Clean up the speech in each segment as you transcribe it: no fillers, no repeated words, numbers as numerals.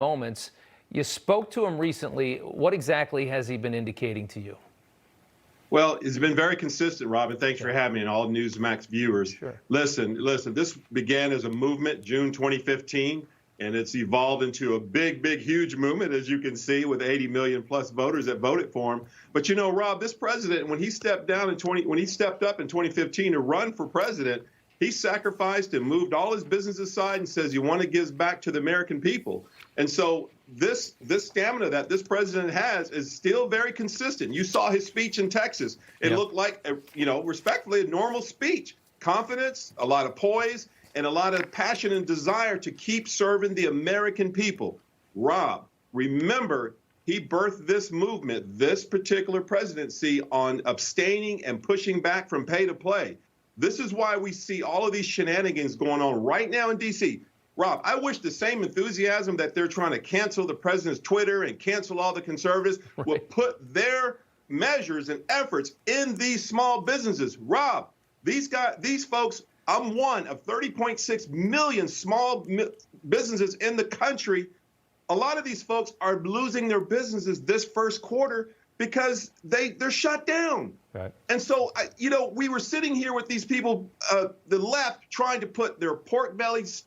moments. You spoke to him recently. What exactly has he been indicating to you? Well, it's been very consistent, Robin. Thanks for having me and all Newsmax viewers. Sure. Listen, this began as a movement June 2015, and it's evolved into a big, huge movement, as you can see, with 80 million plus voters that voted for him. But you know, Rob, this president, when he stepped up in 2015 to run for president, he sacrificed and moved all his business aside and says, you want to give back to the American people. And so this stamina that this president has is still very consistent. You saw his speech in Texas. It looked like, respectfully, a normal speech. Confidence, a lot of poise, and a lot of passion and desire to keep serving the American people. Rob, remember, he birthed this movement, this particular presidency, on abstaining and pushing back from pay to play. This is why we see all of these shenanigans going on right now in D.C. Rob, I wish the same enthusiasm that they're trying to cancel the president's Twitter and cancel all the conservatives would put their measures and efforts in these small businesses. Rob, these folks, I'm one of 30.6 million small businesses in the country. A lot of these folks are losing their businesses this first quarter because they're shut down. Right. And so, we were sitting here with these people, the left, trying to put their pork bellies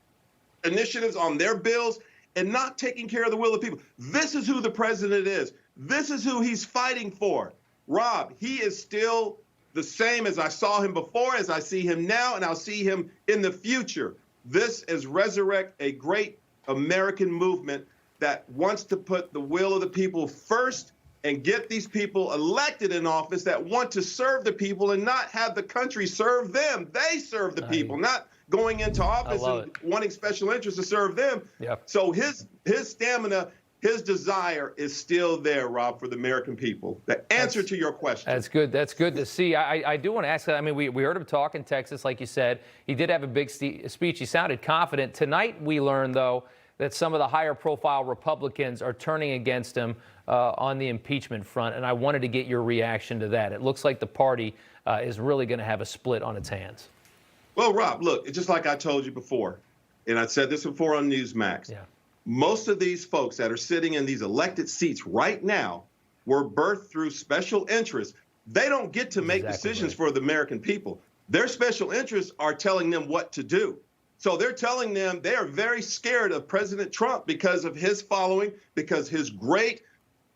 initiatives on their bills and not taking care of the will of the people. This is who the president is. This is who he's fighting for. Rob, he is still the same as I saw him before, as I see him now, and I'll see him in the future. This is resurrect a great American movement that wants to put the will of the people first and get these people elected in office that want to serve the people and not have the country serve them. They serve the people, not going into office and wanting special interests to serve them. Yep. So his stamina, his desire is still there, Rob, for the American people. The answer to your question. That's good. That's good to see. I do want to ask that. I mean, we heard him talk in Texas, like you said. He did have a big speech. He sounded confident. Tonight we learned, though, that some of the higher profile Republicans are turning against him on the impeachment front, and I wanted to get your reaction to that. It looks like the party is really going to have a split on its hands. Well, Rob, look, it's just like I told you before, and I said this before on Newsmax. Yeah. Most of these folks that are sitting in these elected seats right now were birthed through special interests. They don't get to make decisions for the American people. Their special interests are telling them what to do. So they're telling them they are very scared of President Trump because of his following, because his great,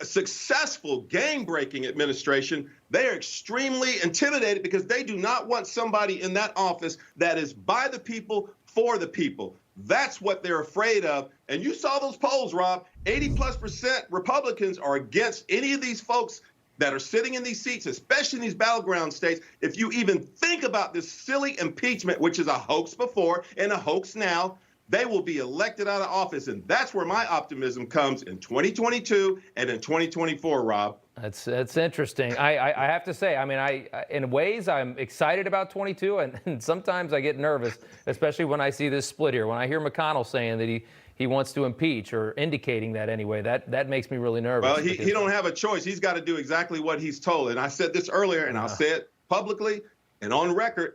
successful, game-breaking administration. They are extremely intimidated because they do not want somebody in that office that is by the people, for the people. That's what they're afraid of. And you saw those polls, Rob. 80+% Republicans are against any of these folks that are sitting in these seats, especially in these battleground states. If you even think about this silly impeachment, which is a hoax before and a hoax now, they will be elected out of office. And that's where my optimism comes in 2022 and in 2024, Rob. That's interesting. I have to say, I mean, in ways I'm excited about 22, and sometimes I get nervous, especially when I see this split here. When I hear McConnell saying that he wants to impeach, or indicating that anyway, that makes me really nervous. Well, he don't have a choice. He's got to do exactly what he's told. And I said this earlier, and I'll say it publicly and on record.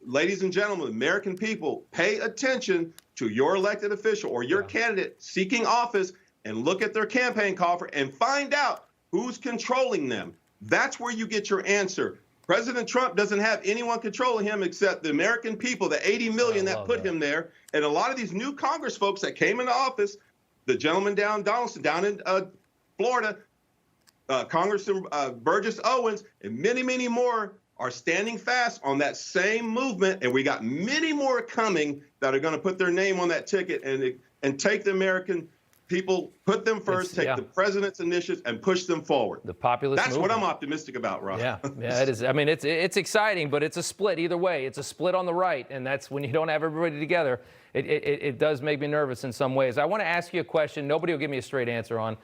Ladies and gentlemen, American people, pay attention to your elected official or your candidate seeking office and look at their campaign coffer and find out who's controlling them. That's where you get your answer. President Trump doesn't have anyone controlling him except the American people, the 80 million that put him there. And a lot of these new Congress folks that came into office, the gentleman down Donaldson, down in Florida, Congressman Burgess Owens, and many, many more are standing fast on that same movement. And we got many more coming that are going to put their name on that ticket and take the American people, put them first, take the president's initiatives and push them forward. The populist movement. What I'm optimistic about, Rob. Yeah, it is. I mean, it's exciting, but it's a split either way. It's a split on the right, and that's when you don't have everybody together. It does make me nervous in some ways. I want to ask you a question. Nobody will give me a straight answer on.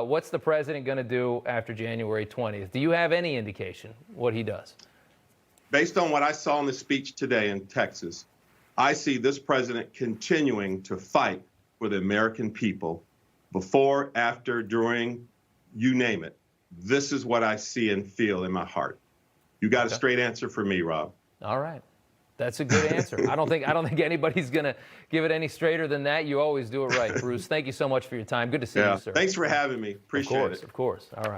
What's the president going to do after January 20th? Do you have any indication what he does? Based on what I saw in the speech today in Texas, I see this president continuing to fight for the American people before, after, during, you name it. This is what I see and feel in my heart. You got a straight answer for me, Rob. All right. That's a good answer. I don't think anybody's going to give it any straighter than that. You always do it right, Bruce. Thank you so much for your time. Good to see you, sir. Thanks for having me. Appreciate it. Of course. All right.